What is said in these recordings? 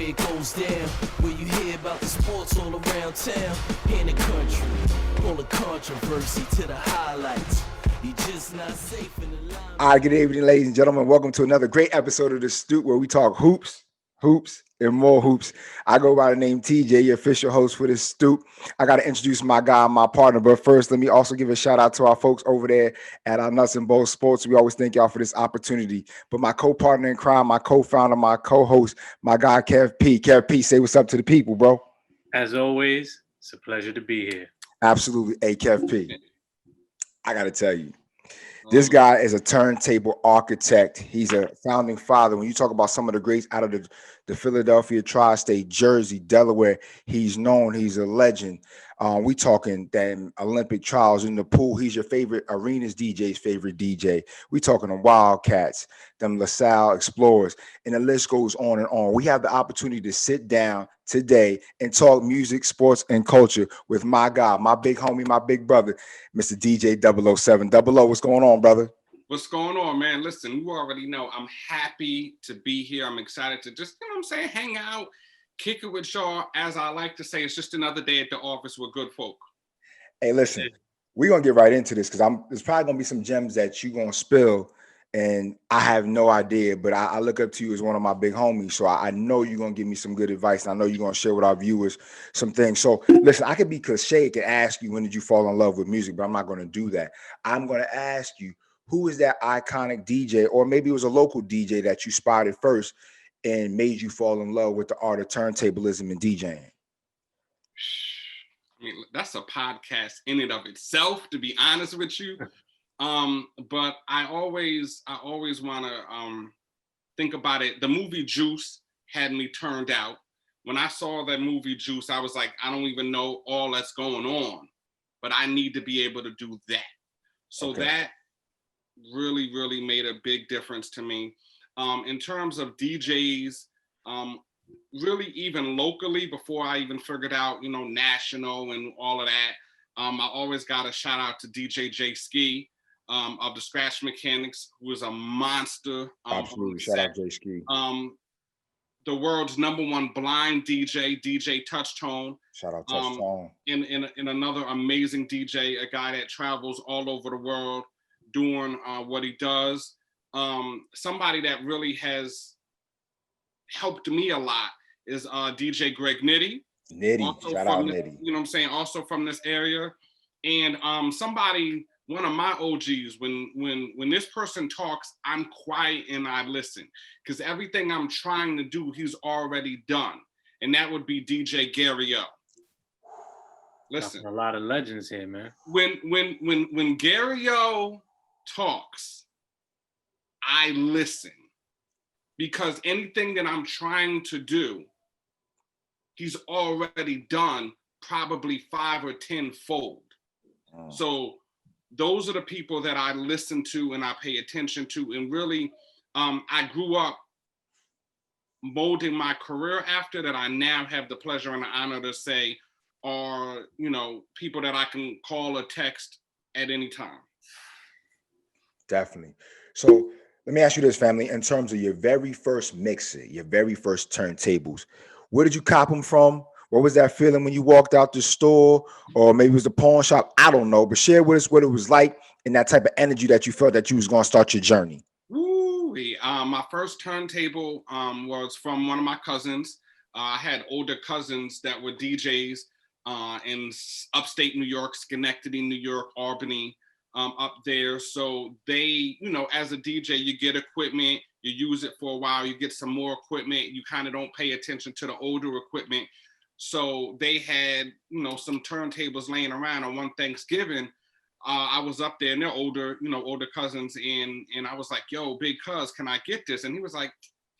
where it goes down, where you hear about the sports all around town. In the country, full of controversy to the highlights. You just not safe in the line. All right, good evening, ladies and gentlemen. Welcome to another great episode of the Stoop, where we talk hoops, and more hoops. I go by the name TJ, your official host for this Stoop. I got to introduce my guy, my partner. But first, let me also give a shout out to our folks over there at our Nuts and Bolts Sports. We always thank y'all for this opportunity. But my co-partner in crime, my co-founder, my co-host, my guy, Kev P. Kev P, say what's up to the people, bro. As always, it's a pleasure to be here. Absolutely. Hey, Kev P, I got to tell you. This guy is a turntable architect. He's a founding father. When you talk about some of the greats out of the Philadelphia tri-state, Jersey, Delaware, he's known. He's a legend. We talking them Olympic trials in the pool. He's your favorite arenas DJ's favorite DJ. We talking them Wildcats, them LaSalle Explorers, and the list goes on and on. We have the opportunity to sit down today and talk music, sports, and culture with my guy, my big homie, my big brother, Mr. DJ OO7. Double O, what's going on, brother? What's going on, man? Listen, you already know I'm happy to be here. I'm excited to just, hang out, kick it with y'all. As I like to say, it's just another day at the office with good folk. Hey, listen, we're going to get right into this because there's probably going to be some gems that you're going to spill, and I have no idea, but I look up to you as one of my big homies, so I know you're going to give me some good advice, and I know you're going to share with our viewers some things. So, listen, I could be cliche and ask you, when did you fall in love with music, but I'm not going to do that. I'm going to ask you, who is that iconic DJ, or maybe it was a local DJ that you spotted first and made you fall in love with the art of turntablism and DJing? I mean, that's a podcast in and of itself, to be honest with you. But I always want to think about it. The movie Juice had me turned out. When I saw that movie Juice, I was like, I don't even know all that's going on, but I need to be able to do that. So that really, really made a big difference to me. In terms of DJs, really even locally, before I even figured out, national and all of that, I always got a shout out to DJ J Ski of the Scratch Mechanics, who is a monster. Absolutely, shout out J Ski. The world's #1 blind DJ, DJ Touchtone. Shout out Touchtone. In another amazing DJ, a guy that travels all over the world doing what he does. Somebody that really has helped me a lot is DJ Greg Nitty. Shout out Nitty. You know what I'm saying? Also from this area. And one of my OGs, when this person talks, I'm quiet and I listen, because everything I'm trying to do, he's already done. And that would be DJ Gary O. Listen, a lot of legends here, man. When Gary O talks, I listen, because anything that I'm trying to do, he's already done probably 5 or 10 fold. So those are the people that I listen to and I pay attention to. And really, I grew up molding my career after that. I now have the pleasure and the honor to say are, people that I can call or text at any time. Definitely. So let me ask you this, family. In terms of your very first mixer, your very first turntables, where did you cop them from? What was that feeling when you walked out the store, or maybe it was the pawn shop? I don't know, but share with us what it was like and that type of energy that you felt that you was going to start your journey. My first turntable was from one of my cousins. I had older cousins that were DJs in upstate New York, Schenectady, New York, Albany, up there. So they, as a DJ, you get equipment, you use it for a while, you get some more equipment, you kind of don't pay attention to the older equipment. So they had, some turntables laying around. On one Thanksgiving, I was up there, and they're older cousins, and I was like, "Yo, big cuz, can I get this?" And he was like,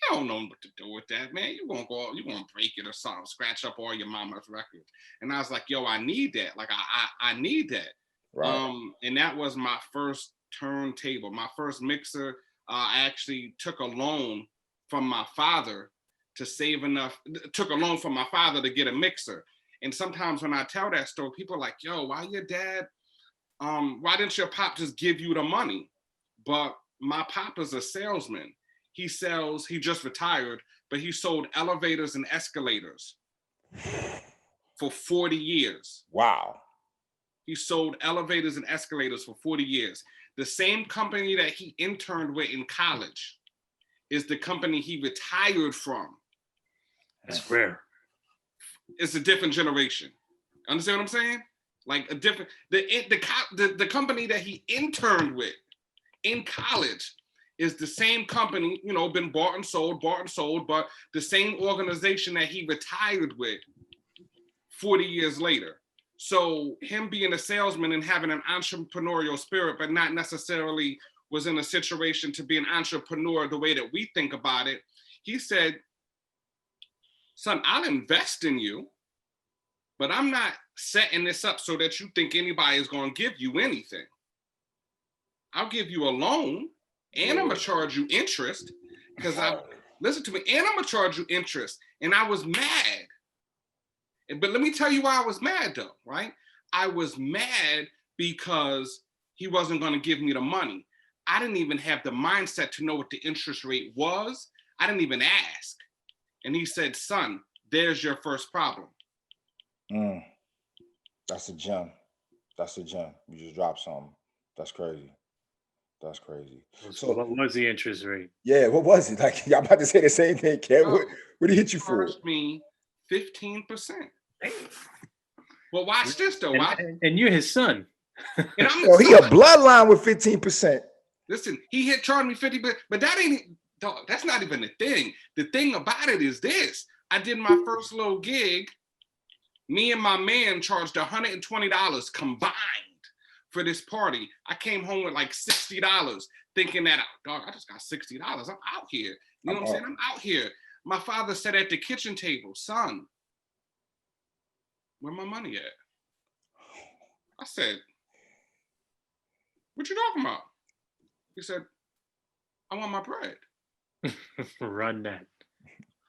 "I don't know what to do with that, man. You won't break it or something, scratch up all your mama's records." And I was like, "Yo, I need that. Like, I need that." Right. And that was my first turntable, my first mixer. I actually took a loan from my father to save enough, took a loan from my father to get a mixer. And sometimes when I tell that story, people are like, "Yo, why your dad, why didn't your pop just give you the money?" But my pop is a salesman. He just retired, but he sold elevators and escalators for 40 years. Wow. He sold elevators and escalators for 40 years. The same company that he interned with in college is the company he retired from. That's rare. It's a different generation. Understand what I'm saying? Like a different, the company that he interned with in college is the same company, you know, been bought and sold, but the same organization that he retired with 40 years later. So him being a salesman and having an entrepreneurial spirit, but not necessarily was in a situation to be an entrepreneur the way that we think about it. He said, son, I'll invest in you, but I'm not setting this up so that you think anybody is going to give you anything. I'll give you a loan and I'm going to charge you interest because listen to me, and I'm going to charge you interest. And I was mad. But let me tell you why I was mad though, right? I was mad because he wasn't going to give me the money. I didn't even have the mindset to know what the interest rate was. I didn't even ask. And he said, son, there's your first problem. That's a gem. That's a gem. You just dropped something. That's crazy. That's crazy. So what was the interest rate? Yeah, what was it? Like, y'all about to say the same thing, Kev. What did he hit you for? Charged me 15%. Well, watch this though. And you're his son. And I'm Yo, he a bloodline with 15%. Listen, he charged me 50, but that ain't, dog, that's not even the thing. The thing about it is this. I did my first little gig. Me and my man charged $120 combined for this party. I came home with like $60 thinking that, dog, I just got $60. I'm out here. You know what I'm saying? I'm out here. My father said at the kitchen table, son, where my money at? I said, what you talking about? He said, I want my bread. Run that.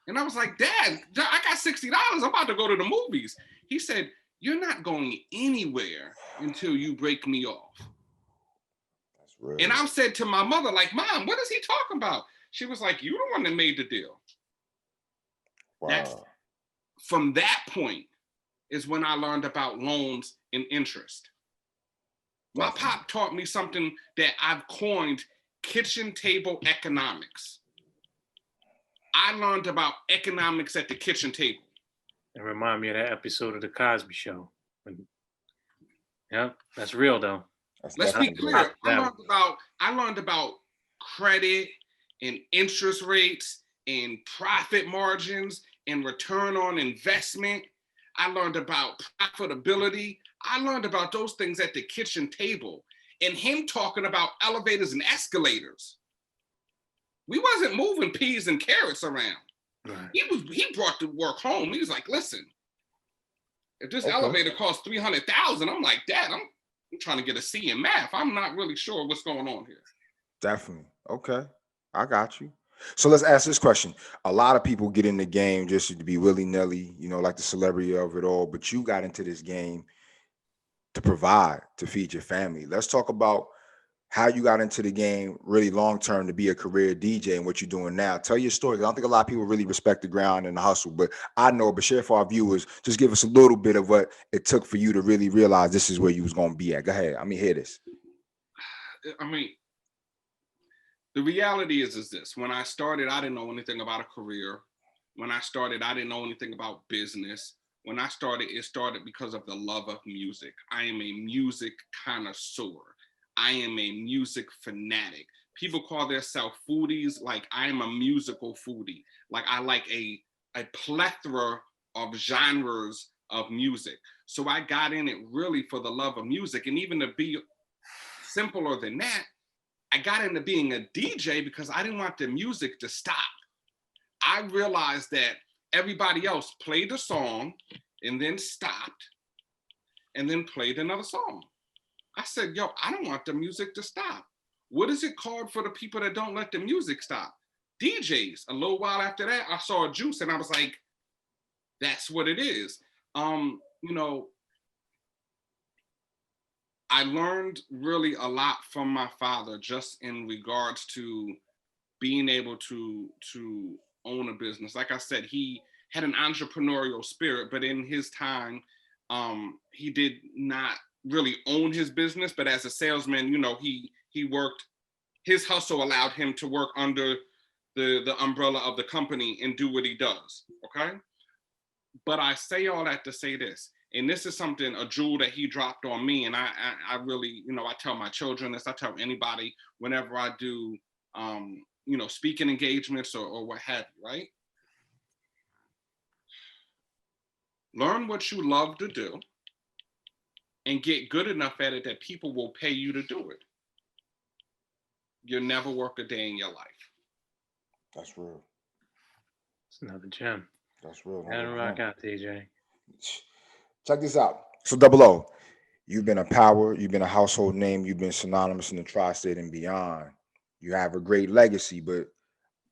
And I was like, Dad, I got $60. I'm about to go to the movies. He said, you're not going anywhere until you break me off. That's real. And I said to my mother, like, Mom, what is he talking about? She was like, you the one that made the deal. Wow. From that point is when I learned about loans and interest. My pop taught me something that I've coined kitchen table economics. I learned about economics at the kitchen table. It reminded me of that episode of The Cosby Show. Yeah, that's real though. Let's be clear. I learned about credit and interest rates and profit margins and return on investment. I learned about profitability. I learned about those things at the kitchen table, and him talking about elevators and escalators. We wasn't moving peas and carrots around. Right. He brought the work home. He was like, listen, if this elevator costs $300,000, I'm like, Dad, I'm trying to get a C in math. I'm not really sure what's going on here. Definitely. Okay. I got you. So let's ask this question. A lot of people get in the game just to be willy-nilly, you know, like the celebrity of it all, but you got into this game to provide, to feed your family. Let's talk about how you got into the game really long-term to be a career DJ and what you're doing now. Tell your story. I don't think a lot of people really respect the grind and the hustle, but I know, but share for our viewers, just give us a little bit of what it took for you to really realize this is where you was going to be at. Go ahead. I mean, hear this. I mean, the reality is this. When I started, I didn't know anything about a career. When I started, I didn't know anything about business. When I started, it started because of the love of music. I am a music connoisseur. I am a music fanatic. People call themselves foodies. Like, I am a musical foodie. Like, I like a plethora of genres of music. So I got in it really for the love of music. And even to be simpler than that, I got into being a DJ because I didn't want the music to stop. I realized that everybody else played a song and then stopped and then played another song. I said, yo, I don't want the music to stop. What is it called for the people that don't let the music stop? DJs. A little while after that, I saw Juice and I was like, that's what it is. You know, I learned really a lot from my father just in regards to being able to own a business. Like I said, he had an entrepreneurial spirit, but in his time, he did not really own his business. But as a salesman, you know, he worked. His hustle allowed him to work under the umbrella of the company and do what he does. Okay. But I say all that to say this, and this is something, a jewel that he dropped on me, and I really, you know, I tell my children this, I tell anybody whenever I do, you know, speaking engagements or what have you, right? Learn what you love to do and get good enough at it that people will pay you to do it. You'll never work a day in your life. That's real. It's another gem. That's real. Gotta rock out, DJ. Check this out. So Double O, you've been a power, you've been a household name, you've been synonymous in the tri-state and beyond. You have a great legacy, but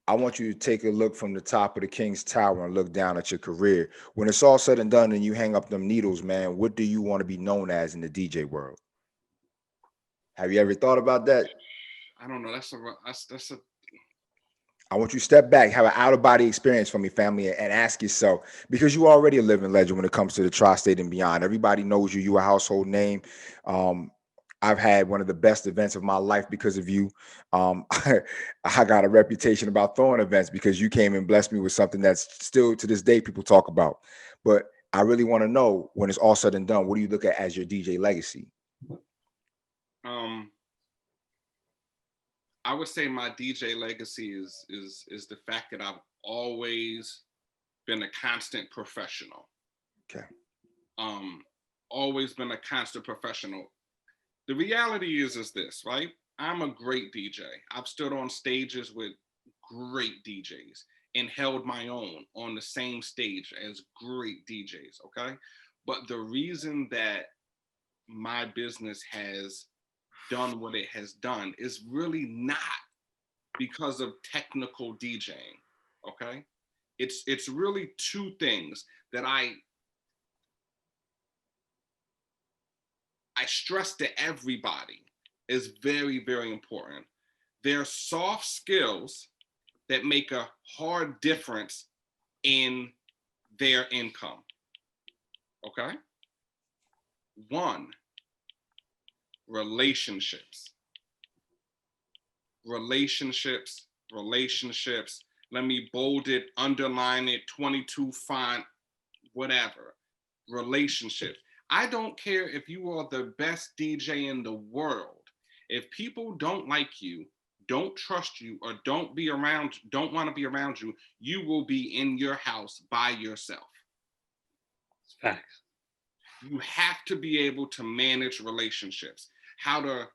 I want you to take a look from the top of the King's Tower and look down at your career. When it's all said and done and you hang up them needles, man, what do you want to be known as in the DJ world? Have you ever thought about that? I don't know. That's a I want you to step back, have an out-of-body experience for me, family, and ask yourself, because you're already a living legend when it comes to the tri-state and beyond. Everybody knows you. You're a household name. I've had one of the best events of my life because of you. I got a reputation about throwing events because you came and blessed me with something that's still to this day people talk about. But I really want to know, when it's all said and done, what do you look at as your DJ legacy? I would say my DJ legacy is the fact that I've always been a constant professional. Okay. Always been a constant professional. The reality is this, right? I'm a great DJ. I've stood on stages with great DJs and held my own on the same stage as great DJs, okay? But the reason that my business has done what it has done is really not because of technical DJing, okay? It's really two things that I stress to everybody is very, very important. They're soft skills that make a hard difference in their income, okay? One, relationships. Relationships. Let me bold it, underline it, 22 font, whatever. Relationships. I don't care if you are the best DJ in the world. If people don't like you, don't trust you, or don't want to be around you, you will be in your house by yourself. It's facts. You have to be able to manage relationships, how to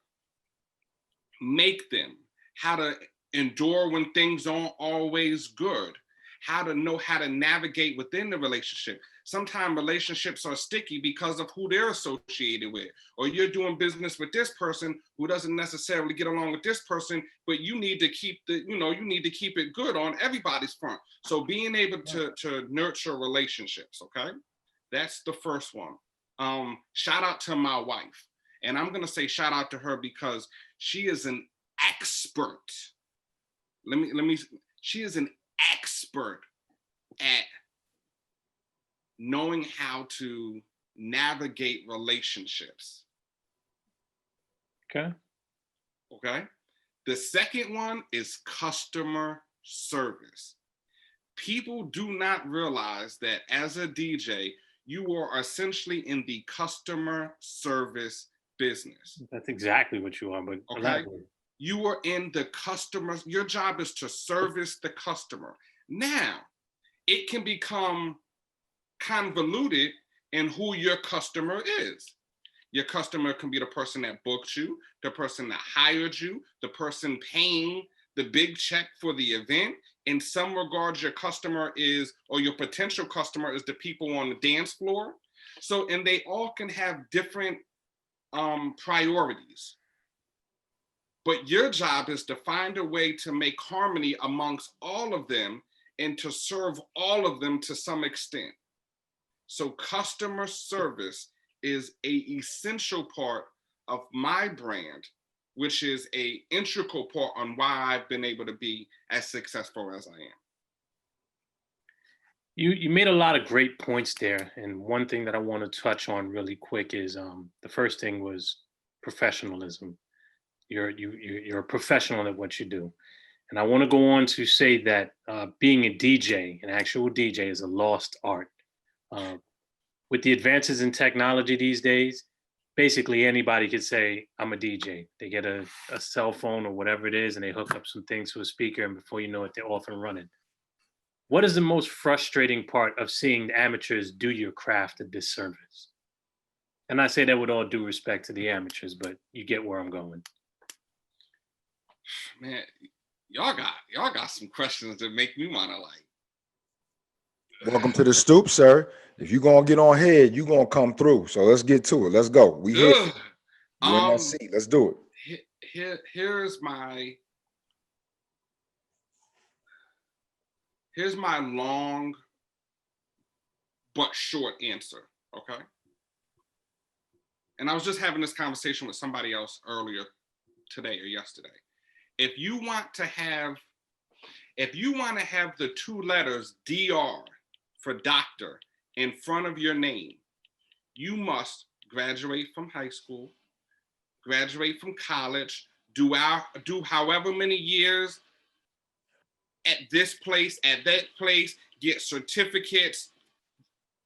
make them, how to endure when things aren't always good, how to know how to navigate within the relationship. Sometimes relationships are sticky because of who they're associated with, or you're doing business with this person who doesn't necessarily get along with this person, but you need to keep it good on everybody's front. So being able to nurture relationships, okay? That's the first one. Shout out to my wife. And I'm gonna say shout out to her because she is an expert. She is an expert at knowing how to navigate relationships. Okay. Okay. The second one is customer service. People do not realize that as a DJ, you are essentially in the customer service business. That's exactly what you are, but okay. Elaborate. You are in the customer. Your job is to service the customer. Now, it can become convoluted in who your customer is. Your customer can be the person that booked you, the person that hired you, the person paying the big check for the event. In some regards, your customer is, or your potential customer is, the people on the dance floor. So, and they all can have different priorities. But your job is to find a way to make harmony amongst all of them and to serve all of them to some extent. So customer service is an essential part of my brand, which is an integral part on why I've been able to be as successful as I am. You made a lot of great points there, and one thing that I want to touch on really quick is the first thing was professionalism. You're a professional at what you do, and I want to go on to say that being a DJ, an actual DJ, is a lost art. Uh, with the advances in technology these days, basically anybody could say, I'm a DJ. They get a cell phone or whatever it is, and they hook up some things to a speaker, and before you know it, they're off and running. What is the most frustrating part of seeing amateurs do your craft a disservice? And I say that with all due respect to the amateurs, but you get where I'm going. Man, y'all got some questions that make me want to like. Welcome to the Stoop, sir. If you're gonna get on head, you're gonna come through. So let's get to it. Let's go. We here. You in that seat. Let's do it. Here's my long but short answer. Okay. And I was just having this conversation with somebody else earlier today or yesterday. If you want to have the two letters DR for doctor in front of your name, you must graduate from high school, graduate from college, do however many years at this place, at that place, get certificates.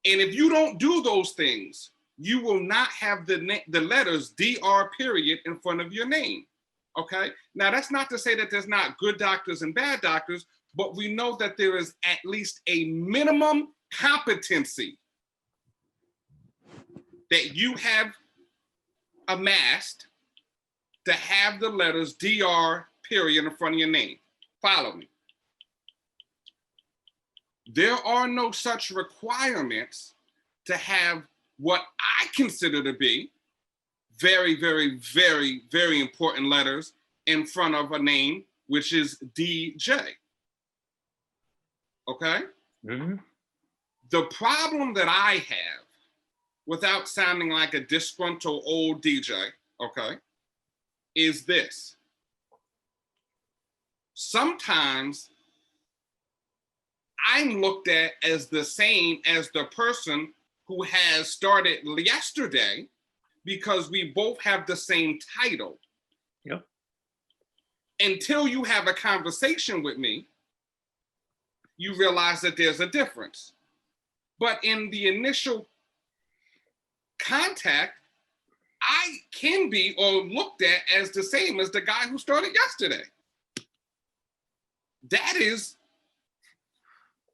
And if you don't do those things, you will not have the letters DR period in front of your name. Okay. Now that's not to say that there's not good doctors and bad doctors, but we know that there is at least a minimum competency that you have amassed to have the letters DR period in front of your name. Follow me. There are no such requirements to have what I consider to be very, very, very, very important letters in front of a name, which is DJ. Okay? Mm-hmm. The problem that I have, without sounding like a disgruntled old DJ, okay, is this. Sometimes I'm looked at as the same as the person who has started yesterday because we both have the same title. Yep. Until you have a conversation with me, you realize that there's a difference. But in the initial contact, I can be or looked at as the same as the guy who started yesterday. That is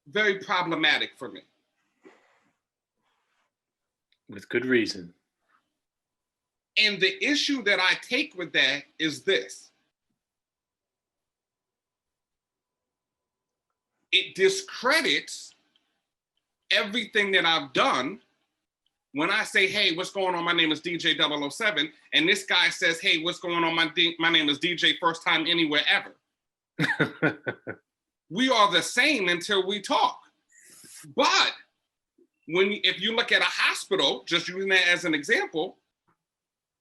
very problematic for me. With good reason. And the issue that I take with that is this. It discredits everything that I've done when I say, hey, what's going on? My name is DJ OO7. And this guy says, hey, what's going on? My name is DJ First Time Anywhere Ever. We are the same until we talk. But if you look at a hospital, just using that as an example,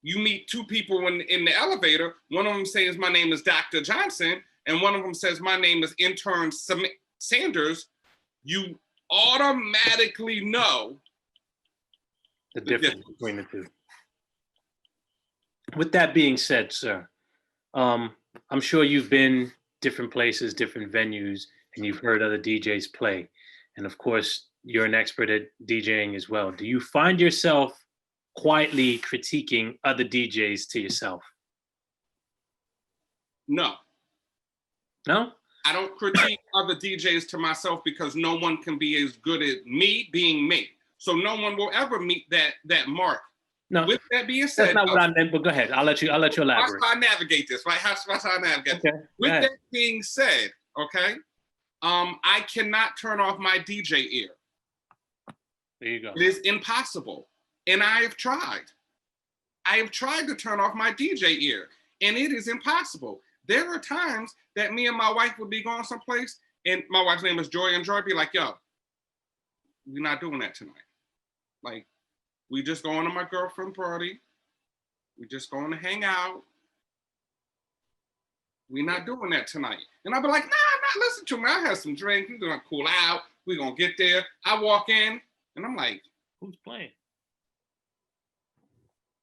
you meet two people in the elevator. One of them says, my name is Dr. Johnson. And one of them says, my name is Intern Sanders. You automatically know the difference between the two. With that being said, sir, I'm sure you've been different places, different venues, and you've heard other DJs play. And of course, you're an expert at DJing as well. Do you find yourself quietly critiquing other DJs to yourself? No. No? I don't critique other DJs to myself because no one can be as good as me being me. So no one will ever meet that mark. No. With that being said, that's not what I meant, but go ahead. I'll let you elaborate. That's how I navigate this, right? That's how I navigate. Okay. With that being said, okay, I cannot turn off my DJ ear. There you go. It is impossible. And I have tried. I have tried to turn off my DJ ear, and it is impossible. There are times that me and my wife would be going someplace, and my wife's name is Joy, and Joy be like, yo, we're not doing that tonight. Like, we just going to my girlfriend party. We just going to hang out. We're not doing that tonight. And I'll be like, nah, I'm not listening to me. I have some drinks. We're going to cool out. We're gonna get there. I walk in and I'm like, who's playing?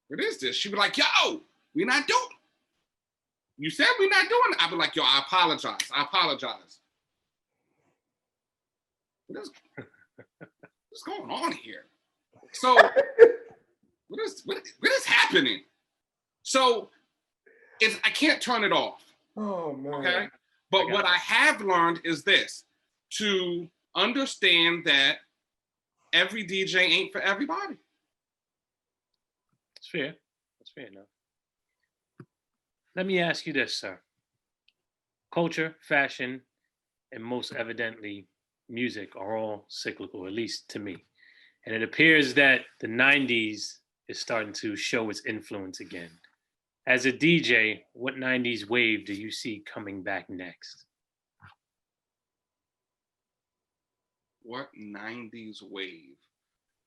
What is this? She be like, yo, we not doing. You said we not doing it. I be like, yo, I apologize. What's going on here? So what is happening? So I can't turn it off. Oh man. Okay. But what I have learned is this: to understand that every DJ ain't for everybody. That's fair. That's fair enough. Let me ask you this, sir. Culture, fashion, and most evidently music are all cyclical, at least to me. And it appears that the 90s is starting to show its influence again. As a DJ, what 90s wave do you see coming back next? What 90s wave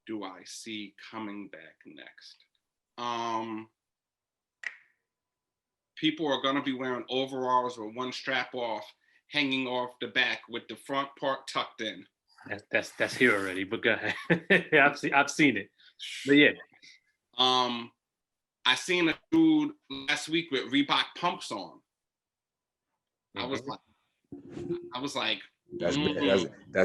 do I see coming back next? People are gonna be wearing overalls with one strap off, hanging off the back with the front part tucked in. That's here already, but go ahead. I've seen it. But yeah. I seen a dude last week with Reebok pumps on. I was like, that's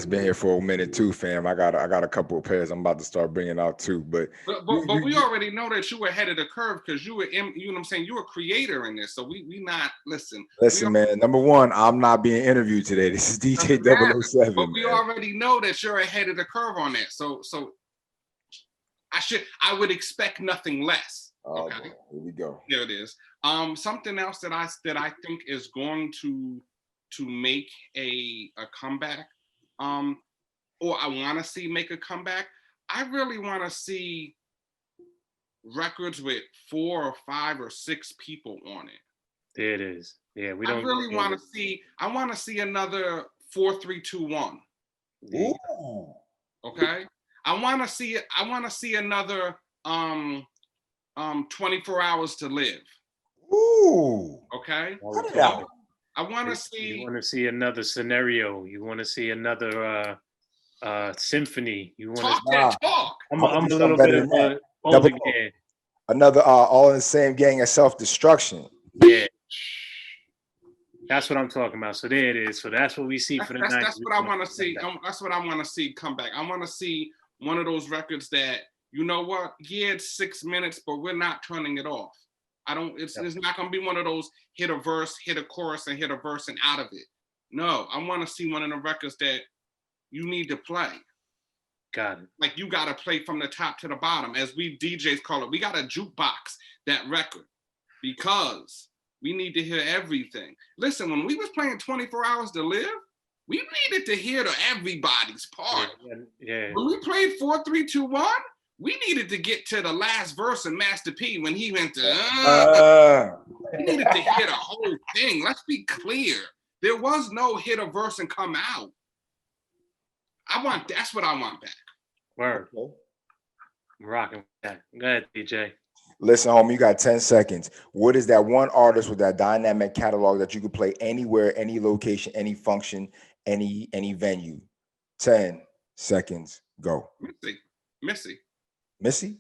been here for a minute too, fam. I got a couple of pairs I'm about to start bringing out too. But we already know that you were ahead of the curve because you were you know what I'm saying, you were a creator in this. So we not listen, man. Number one, I'm not being interviewed today. This is DJ OO7. But we already know that you're ahead of the curve on that. So I would expect nothing less. Oh, okay, boy. Here we go. There it is. Something else that I think is going to make a comeback, or I want to see make a comeback. I really want to see records with 4 or 5 or 6 people on it. There it is. Yeah, we don't. I really want to see. I want to see another 4, 3, 2, 1. Ooh. Okay. I want to see another 24 hours to live. Ooh. Okay. I want to see. You want to see another scenario. You want to see another symphony. You want to talk. I'm a little bit of a older kid. Another all in the same gang of self-destruction. Yeah. That's what I'm talking about. So there it is. So that's what we see for the night. That's what I want to see. That's what I want to see come back. I want to see one of those records that, you know what? Yeah, it's 6 minutes, but we're not turning it off. It's not gonna be one of those hit a verse, hit a chorus, and hit a verse and out of it. No, I want to see one of the records that you need to play. Got it. Like you gotta play from the top to the bottom, as we DJs call it. We gotta jukebox that record because we need to hear everything. Listen, when we was playing 24 Hours to Live, we needed to hear everybody's part. Yeah. When we played 4, 3, 2, 1. We needed to get to the last verse in Master P when he went to. We needed to hear the whole thing. Let's be clear. There was no hit a verse and come out. That's what I want back. Word. I'm rocking with that. Go ahead, DJ. Listen, homie, you got 10 seconds. What is that one artist with that dynamic catalog that you could play anywhere, any location, any function, any venue? 10 seconds. Go. Missy?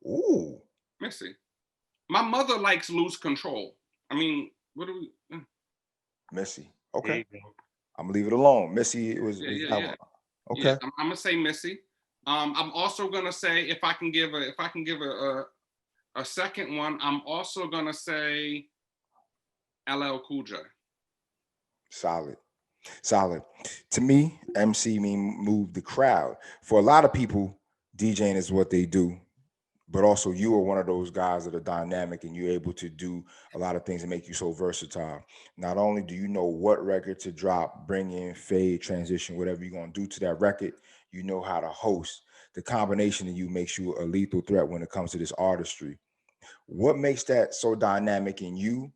Ooh. Missy. My mother likes Lose Control. I mean, what do we? Missy. Okay. I'm gonna leave it alone. Missy was. Yeah. Okay. Yeah, I'm gonna say Missy. I'm also gonna say if I can give a second one, I'm also gonna say LL Cool J. Solid. To me, MC mean move the crowd. For a lot of people, DJing is what they do, but also you are one of those guys that are dynamic and you're able to do a lot of things that make you so versatile. Not only do you know what record to drop, bring in, fade, transition, whatever you're going to do to that record, you know how to host. The combination of you makes you a lethal threat when it comes to this artistry. What makes that so dynamic in you,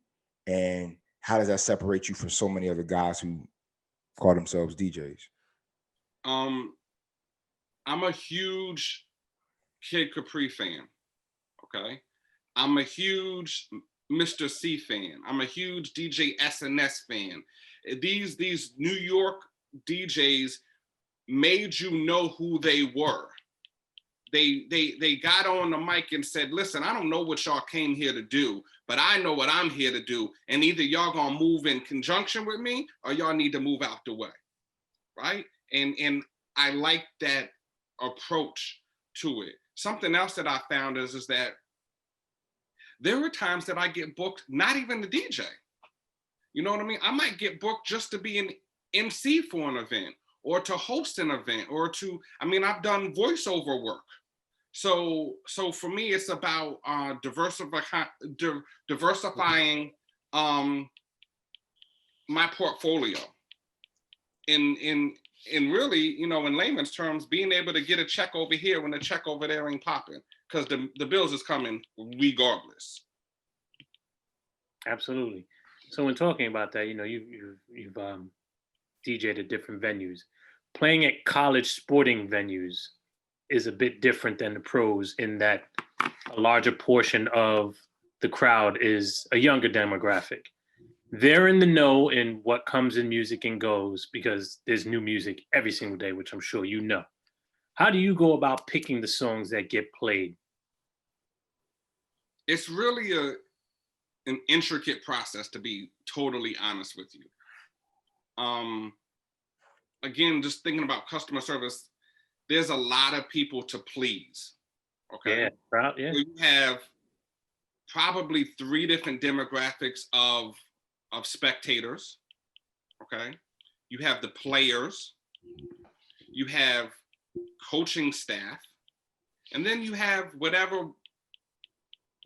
and how does that separate you from so many other guys who call themselves DJs? I'm a huge Kid Capri fan, okay? I'm a huge Mr. C fan. I'm a huge DJ SNS fan. These New York DJs made you know who they were. They got on the mic and said, listen, I don't know what y'all came here to do, but I know what I'm here to do. And either y'all gonna move in conjunction with me or y'all need to move out the way, right? And I like that approach to it. Something else that I found is that there are times that I get booked, not even the DJ. You know what I mean? I might get booked just to be an MC for an event or to host an event or to, I mean, I've done voiceover work. So for me, it's about diversifying my portfolio. In really, you know, in layman's terms, being able to get a check over here when the check over there ain't popping, because the bills is coming regardless. Absolutely. So when talking about that, you know, you've DJ'd at different venues. Playing at college sporting venues is a bit different than the pros in that a larger portion of the crowd is a younger demographic. They're in the know in what comes in music and goes because there's new music every single day, which I'm sure you know. How do you go about picking the songs that get played? It's really an intricate process, to be totally honest with you. Again, just thinking about customer service, there's a lot of people to please. Okay. Yeah, proud, yeah. So you have probably 3 different demographics of spectators. Okay. You have the players, you have coaching staff, and then you have whatever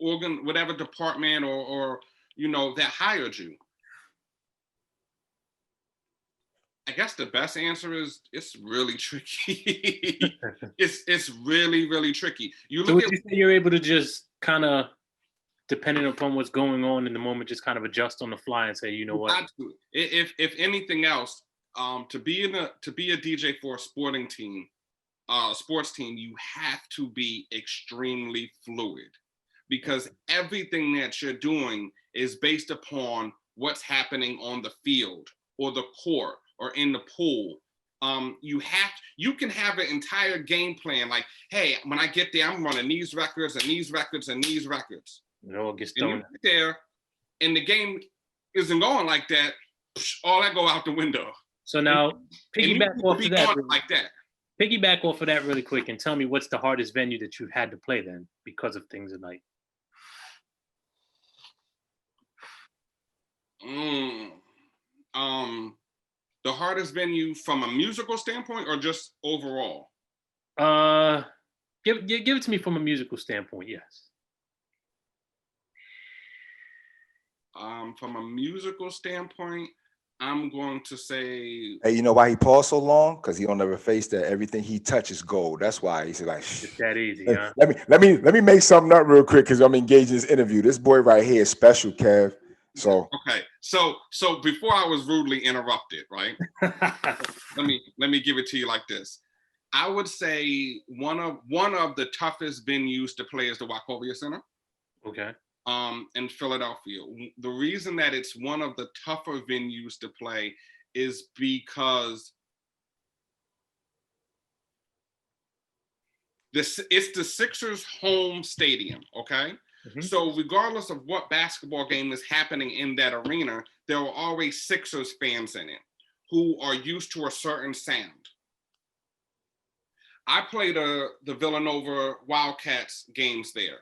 department or you know that hired you. I guess the best answer is it's really tricky. it's really, really tricky. You look so would you say you're able to just kind of, depending upon what's going on in the moment, just kind of adjust on the fly and say, you know what? If anything else, to be a DJ for a sports team, you have to be extremely fluid, because everything that you're doing is based upon what's happening on the field or the court or in the pool. You can have an entire game plan, like, hey, when I get there, I'm running these records and these records and these records. It all gets and thrown. you get there, and the game isn't going like that. All that go out the window. So now, piggyback off of that, like that. Piggyback off of that really quick, and tell me what's the hardest venue that you've had to play then because of things like. The hardest venue from a musical standpoint or just overall? Give it to me from a musical standpoint, yes. From a musical standpoint, I'm going to say. Hey, you know why he paused so long? Because he don't ever face that everything he touches gold. That's why he's like, it's that easy, huh? Let me make something up real quick because I'm engaged in this interview. This boy right here is special, Kev. So okay, so before I was rudely interrupted, right? let me give it to you like this. I would say one of the toughest venues to play is the Wachovia Center. Okay. In Philadelphia. The reason that it's one of the tougher venues to play is because it's the Sixers' home stadium, okay? Mm-hmm. So regardless of what basketball game is happening in that arena, there are always Sixers fans in it who are used to a certain sound. I played the Villanova Wildcats games there,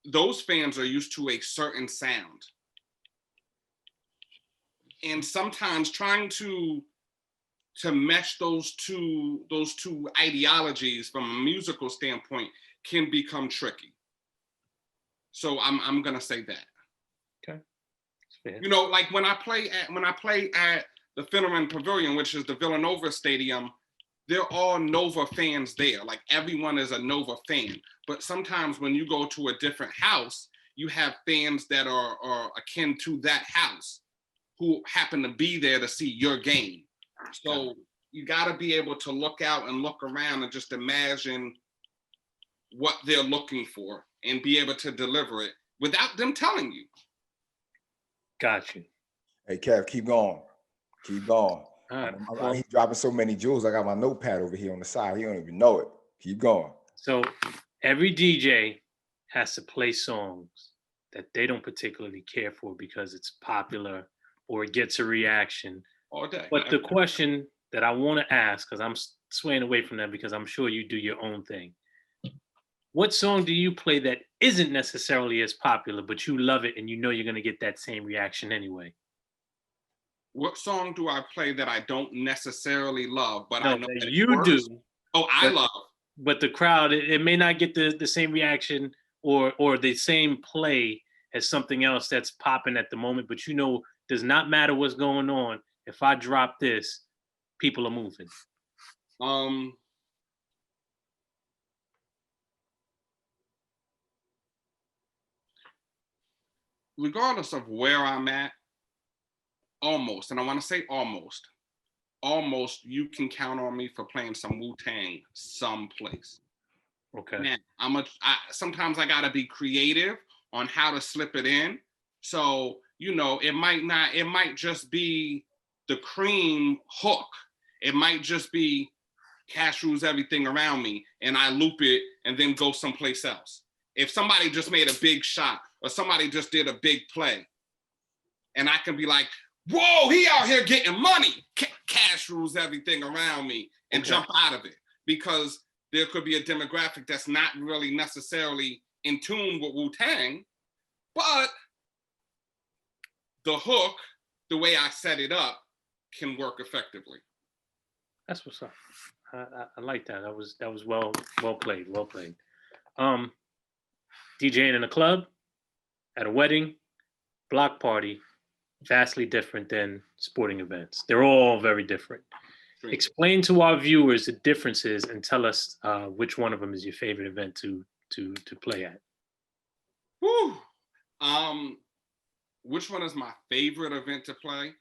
those fans are used to a certain sound. And sometimes trying to mesh those two ideologies from a musical standpoint can become tricky. So I'm gonna say that. Okay. You know, like when I play at the Finneran Pavilion, which is the Villanova Stadium, they're all Nova fans there. Like everyone is a Nova fan. But sometimes when you go to a different house, you have fans that are akin to that house who happen to be there to see your game. So you got to be able to look out and look around and just imagine what they're looking for and be able to deliver it without them telling you. Got you. Hey, Kev, keep going. Keep going. All right. He's dropping so many jewels. I got my notepad over here on the side. He don't even know it. Keep going. So every DJ has to play songs that they don't particularly care for because it's popular or it gets a reaction. All day. But the question that I want to ask, because I'm swaying away from that because I'm sure you do your own thing. What song do you play that isn't necessarily as popular, but you love it and you know you're going to get that same reaction anyway? What song do I play that I don't necessarily love, but No, I know that you it works? do. Oh, I love. But the crowd, it may not get the same reaction or the same play as something else that's popping at the moment, but you know, does not matter what's going on. If I drop this, people are moving. Regardless of where I'm at, almost, and I want to say almost, you can count on me for playing some Wu-Tang someplace. Okay. Man, sometimes I gotta be creative on how to slip it in. So, you know, it might just be the cream hook. It might just be Cash Rules Everything Around Me, and I loop it and then go someplace else. If somebody just made a big shot or somebody just did a big play, and I can be like, whoa, he out here getting money. Cash Rules Everything Around Me, and jump out of it. Because there could be a demographic that's not really necessarily in tune with Wu-Tang, but the hook, the way I set it up, can work effectively. That's what's up. I like that. That was well played. Well played. DJing in a club, at a wedding, block party, vastly different than sporting events. They're all very different. Great. Explain to our viewers the differences and tell us which one of them is your favorite event to play at. Whew. Which one is my favorite event to play?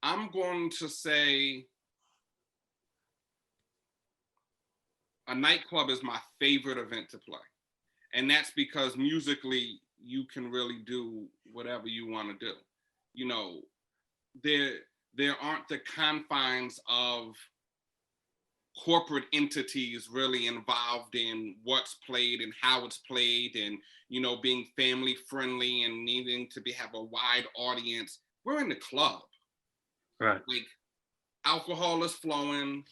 I'm going to say a nightclub is my favorite event to play. And that's because musically, you can really do whatever you want to do. You know, there aren't the confines of corporate entities really involved in what's played and how it's played, and, you know, being family friendly and needing to have a wide audience. We're in the club. Right. Like, alcohol is flowing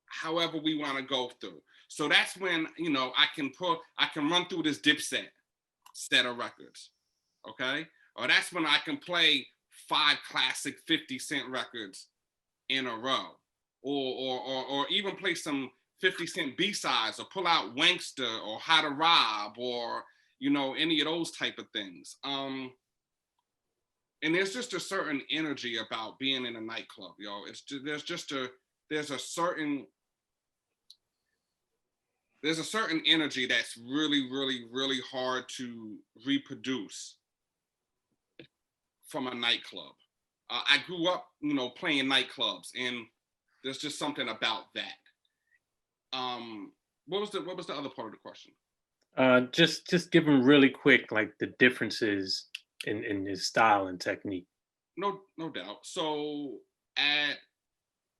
however we want to go through. So that's when, you know, I can run through this Dipset set of records, okay? Or that's when I can play 5 classic 50 Cent records in a row, or even play some 50 Cent B-sides, or pull out Wankster or How to Rob, or, you know, any of those type of things. And there's just a certain energy about being in a nightclub, yo. There's a certain energy that's really, really, really hard to reproduce from a nightclub. I grew up, you know, playing nightclubs, and there's just something about that. What was the other part of the question? Just give them really quick, like the differences in his style and technique. No doubt. So at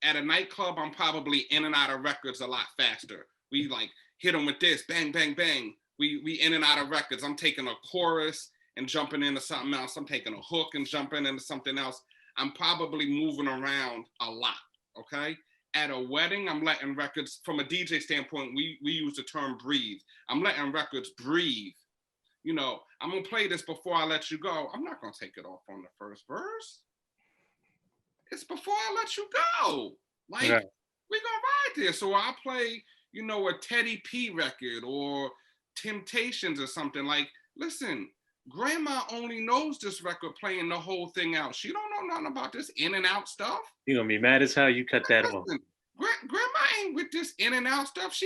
a nightclub, I'm probably in and out of records a lot faster. We like hit them with this, bang, bang, bang. We in and out of records. I'm taking a chorus and jumping into something else. I'm taking a hook and jumping into something else. I'm probably moving around a lot, okay? At a wedding, I'm letting records, from a DJ standpoint, we use the term breathe. I'm letting records breathe. You know, I'm gonna play this before I let you go. I'm not gonna take it off on the first verse. It's before I let you go. Like, right. We're gonna ride this. So I'll play, you know, a Teddy P record or Temptations or something. Like, listen, Grandma only knows this record playing the whole thing out. She don't know nothing about this in and out stuff. You're gonna be mad as hell you cut that off. Grandma ain't with this in and out stuff. She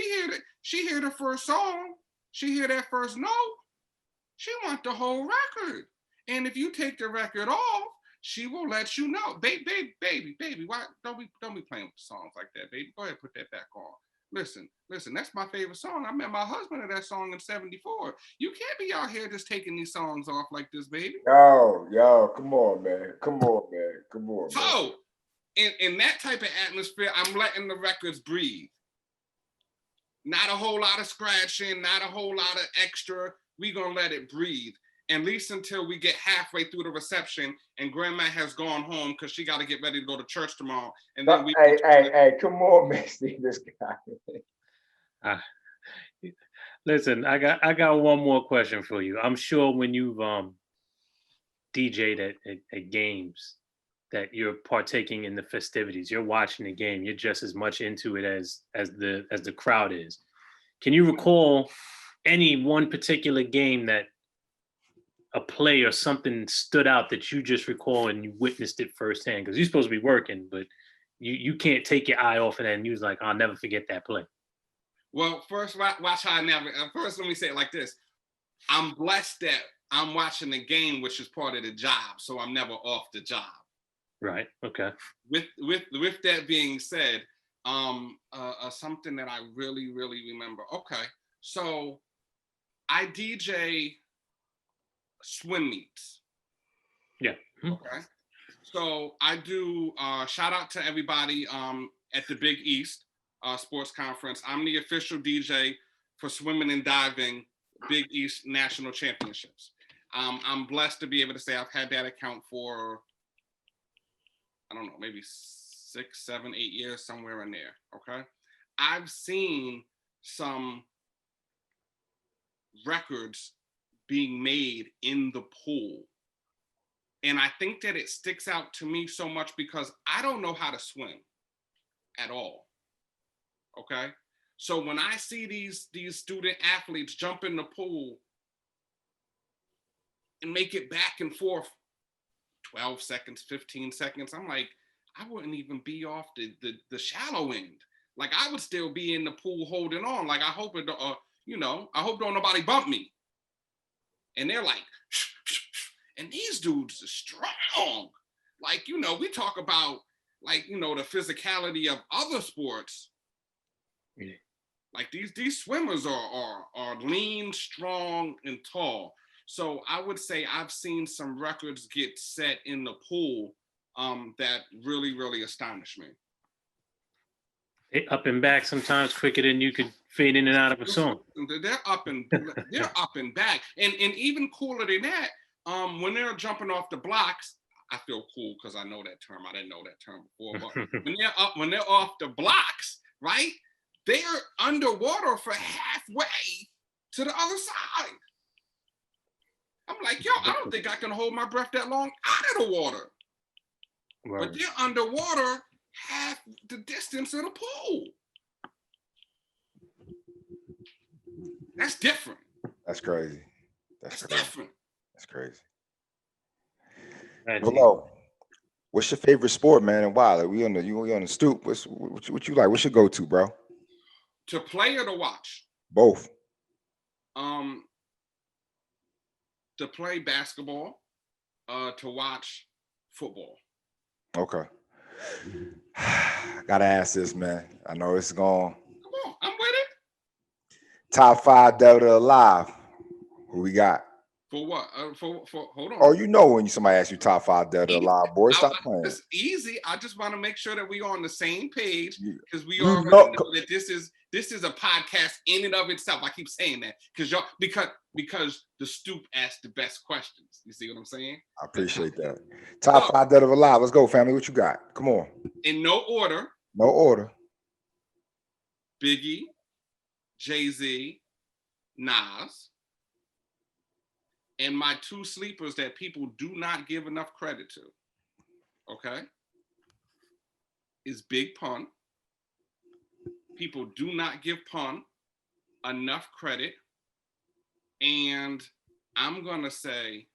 hear the first song. She hear that first note. She want the whole record. And if you take the record off, she will let you know. Baby, why don't be playing with songs like that, baby? Go ahead, put that back on. Listen, that's my favorite song. I met my husband at that song in '74. You can't be out here just taking these songs off like this, baby. Yo, come on, man. Come on. So in that type of atmosphere, I'm letting the records breathe. Not a whole lot of scratching, not a whole lot of extra. We gonna let it breathe, at least until we get halfway through the reception and Grandma has gone home because she got to get ready to go to church tomorrow. And then hey, come on, man, see this guy. Listen, I got one more question for you. I'm sure when you've DJ'd at games that you're partaking in the festivities, you're watching the game, you're just as much into it as the crowd is. Can you recall any one particular game that a play or something stood out that you just recall and you witnessed it firsthand? Because you're supposed to be working, but you can't take your eye off of that, and you was like, I'll never forget that play. Well, first, watch how I never. First, let me say it like this: I'm blessed that I'm watching the game, which is part of the job, so I'm never off the job. Right. Okay. With that being said, something that I really remember. Okay, so I DJ swim meets. Yeah. Okay. So I do. Shout out to everybody at the Big East Sports Conference. I'm the official DJ for swimming and diving Big East National Championships. I'm blessed to be able to say I've had that account for, I don't know, maybe 6, 7, 8 years, somewhere in there. Okay. I've seen some records being made in the pool. And I think that it sticks out to me so much because I don't know how to swim at all. Okay. So when I see these student athletes jump in the pool and make it back and forth 12 seconds, 15 seconds, I'm like, I wouldn't even be off the shallow end. Like I would still be in the pool holding on. Like I hope it, I hope don't nobody bump me. And they're like, and these dudes are strong. Like, we talk about like, the physicality of other sports. Yeah. Like these swimmers are lean, strong, and tall. So I would say I've seen some records get set in the pool that really astonish me. Up and back sometimes quicker than you could fade in and out of a song. They're up and back, and even cooler than that. When they're jumping off the blocks, I feel cool because I know that term. I didn't know that term before. But when they're off the blocks, right? They're underwater for halfway to the other side. I'm like, yo, I don't think I can hold my breath that long out of the water. Right. But they're underwater half the distance of the pool. That's different. That's crazy. That's crazy. Different. That's crazy. Hello. What's your favorite sport, man, and why? Like, we on the stoop. What you like? What's your go-to, bro? To play or to watch? Both. To play basketball, to watch football. Okay. Gotta ask this, man. I know it's gone. Come on, I'm with it. Top 5 dead or alive. Who we got? For what? For hold on. Oh, when somebody asks you top 5 dead or alive, boy, stop playing. It's easy. I just want to make sure that we are on the same page because we already know that this is a podcast in and of itself. I keep saying that because the Stoop asked the best questions. You see what I'm saying? I appreciate that. Top 5 dead or alive. Let's go, family. What you got? Come on. In no order. No order. Biggie, Jay-Z, Nas. And my 2 sleepers that people do not give enough credit to, okay, is Big Pun. People do not give Pun enough credit. And I'm going to say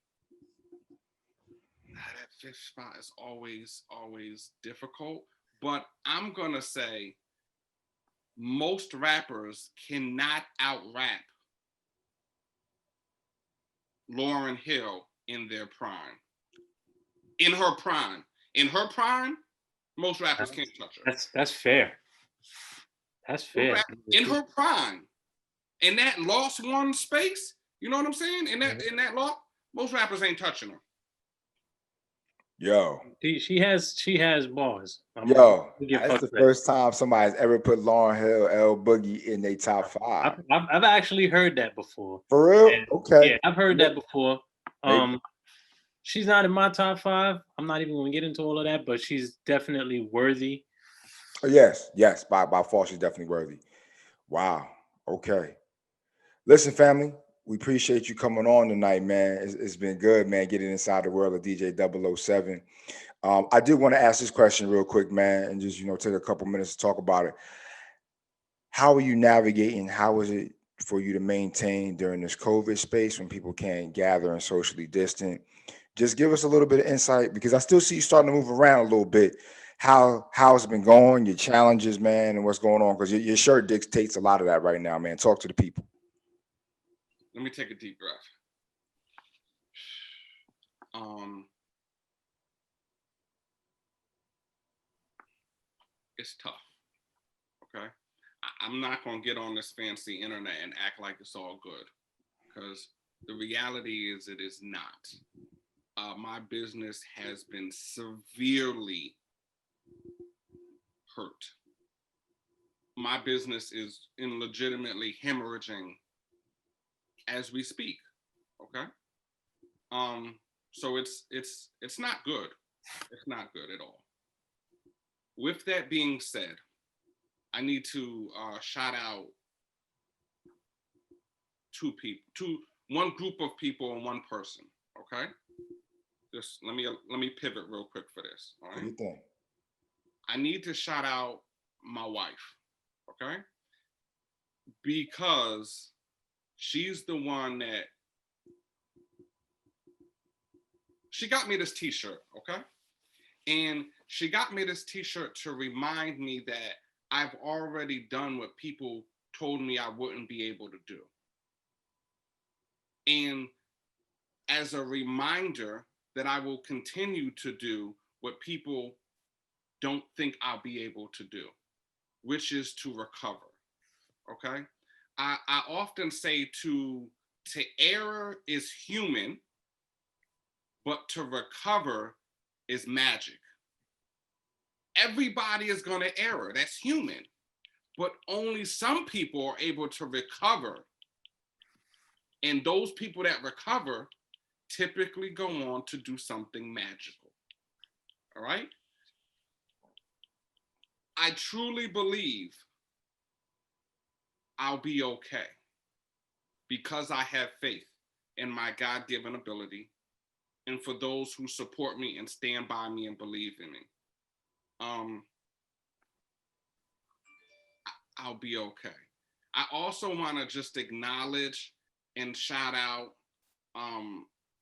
that 5th spot is always difficult. But I'm going to say most rappers cannot out-rap Lauryn Hill in their prime. In her prime, most rappers can't touch her. That's fair. That's fair. In her prime, in that lost one space, you know what I'm saying? In that loss, most rappers ain't touching her. Yo, She has bars. yo, I'll give her that's the credit. first time somebody's ever put Lauryn Hill, L Boogie in their top I've, 5. I've, I've actually heard that before. For real? And Okay. yeah, I've heard that before. Maybe. She's not in my top 5. I'm not even going to get into all of that, but she's definitely worthy. Oh, yes. By far, she's definitely worthy. Wow. Okay. Listen, family, we appreciate you coming on tonight, man. It's been good, man, getting inside the world of DJ OO7. I do want to ask this question real quick, man, and just take a couple minutes to talk about it. How are you navigating? How is it for you to maintain during this COVID space when people can't gather and socially distant? Just give us a little bit of insight, because I still see you starting to move around a little bit. How's it been going? Your challenges, man, and what's going on? Because your shirt dictates a lot of that right now, man. Talk to the people. Let me take a deep breath. It's tough. Okay. I'm not going to get on this fancy internet and act like it's all good, because the reality is it is not. My business has been severely hurt. My business is legitimately hemorrhaging as we speak. Okay. So it's not good. It's not good at all. With that being said, I need to shout out one group of people and one person. Okay. Just let me pivot real quick for this. All right. What do you think? I need to shout out my wife. Okay. Because she's the one that she got me this t-shirt. Okay. And she got me this t-shirt to remind me that I've already done what people told me I wouldn't be able to do. And as a reminder that I will continue to do what people don't think I'll be able to do, which is to recover. Okay. I often say to err is human, but to recover is magic. Everybody is going to err. That's human. But only some people are able to recover. And those people that recover typically go on to do something magical. All right? I truly believe I'll be okay because I have faith in my God-given ability and for those who support me and stand by me and believe in me. I'll be okay. I also want to just acknowledge and shout out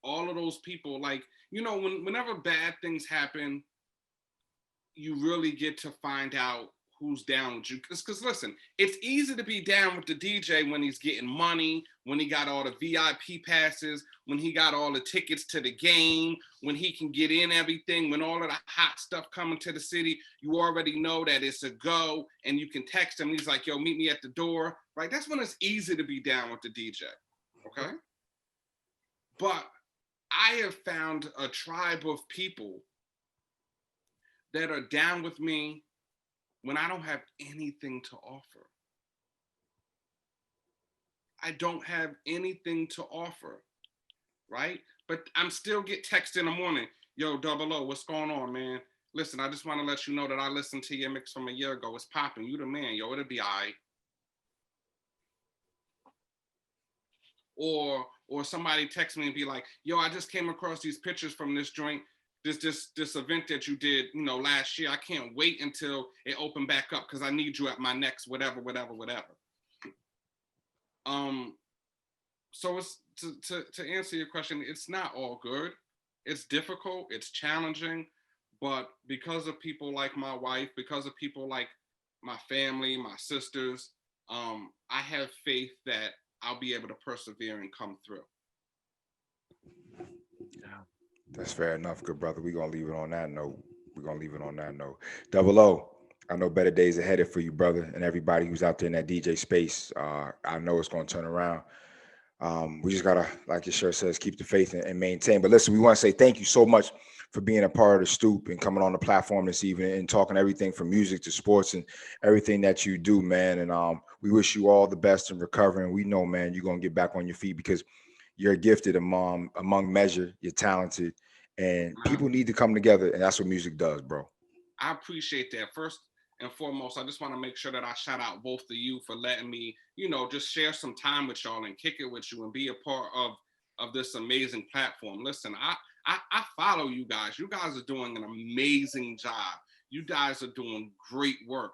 all of those people. Like, whenever bad things happen, you really get to find out who's down with you. Because listen, it's easy to be down with the DJ when he's getting money, when he got all the VIP passes, when he got all the tickets to the game, when he can get in everything, when all of the hot stuff coming to the city, you already know that it's a go, and you can text him. He's like, yo, meet me at the door, right? That's when it's easy to be down with the DJ, okay? But I have found a tribe of people that are down with me when I don't have anything to offer. I don't have anything to offer, right? But I'm still get text in the morning. Yo, Double O, what's going on, man? Listen, I just want to let you know that I listened to your mix from a year ago. It's popping. You the man. Yo, it'll be all right. Or somebody text me and be like, yo, I just came across these pictures from this joint, this event that you did, last year. I can't wait until it opened back up because I need you at my next whatever. So it's to answer your question, it's not all good. It's difficult, it's challenging, but because of people like my wife, because of people like my family, my sisters, I have faith that I'll be able to persevere and come through. Yeah, that's fair enough, good brother. We're gonna leave it on that note. Double O, I know better days ahead for you, brother, and everybody who's out there in that DJ space. I know it's gonna turn around. We just gotta, like your shirt says, keep the faith and maintain. But listen, we want to say thank you so much for being a part of the Stoop and coming on the platform this evening and talking everything from music to sports and everything that you do, man. And we wish you all the best in recovering. We know, man, you're gonna get back on your feet because you're gifted among measure. You're talented, and people need to come together, and that's what music does, bro. I appreciate that. First and foremost, I just want to make sure that I shout out both of you for letting me, just share some time with y'all and kick it with you and be a part of this amazing platform. Listen, I follow you guys. You guys are doing an amazing job. You guys are doing great work.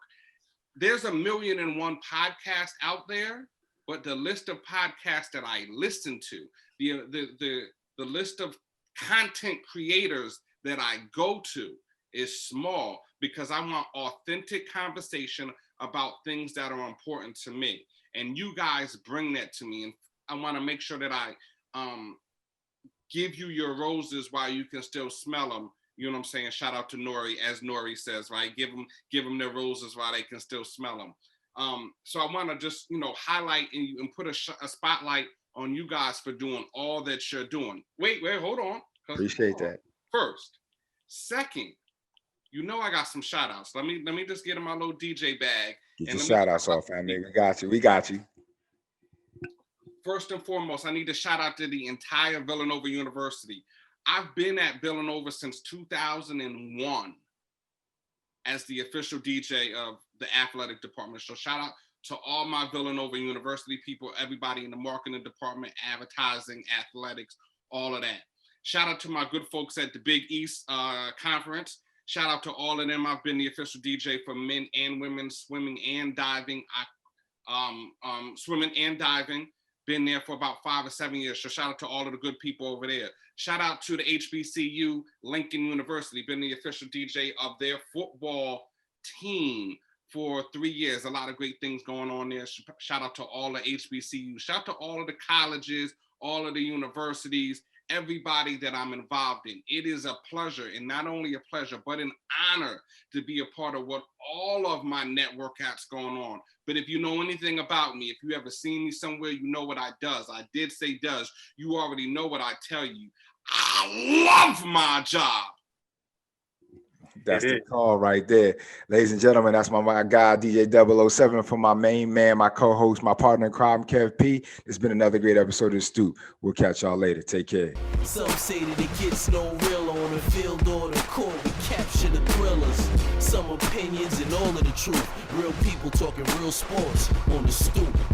There's 1,000,001 podcasts out there, but the list of podcasts that I listen to, the list of content creators that I go to is small because I want authentic conversation about things that are important to me. And you guys bring that to me. And I want to make sure that I give you your roses while you can still smell them. You know what I'm saying? Shout out to Nori, as Nori says, right? Give them their roses while they can still smell them. So I want to just, highlight and put a spotlight on you guys for doing all that you're doing. Wait, hold on. Appreciate that. First. Second, I got some shout outs. Let me just get in my little DJ bag. Get your shout outs off, family. We got you. First and foremost, I need to shout out to the entire Villanova University. I've been at Villanova since 2001 as the official DJ of the athletic department. So shout out to all my Villanova University people, everybody in the marketing department, advertising, athletics, all of that. Shout out to my good folks at the Big East Conference. Shout out to all of them. I've been the official DJ for men and women, swimming and diving. Swimming and diving. Been there for about 5 or 7 years. So shout out to all of the good people over there. Shout out to the HBCU, Lincoln University. Been the official DJ of their football team for 3 years. A lot of great things going on there. Shout out to all the HBCUs. Shout out to all of the colleges, all of the universities, everybody that I'm involved in. It is a pleasure, and not only a pleasure, but an honor to be a part of what all of my network has going on. But if you know anything about me, if you ever seen me somewhere, you know what I does. I did say does. You already know what I tell you. I love my job. That's the call right there. Ladies and gentlemen, that's my guy, DJ OO7, for my main man, my co-host, my partner in crime, Kev P. It's been another great episode of The Stoop. We'll catch y'all later. Take care. Some say that it gets no real on the field or the court. We capture the thrillers. Some opinions and all of the truth. Real people talking real sports on The Stoop.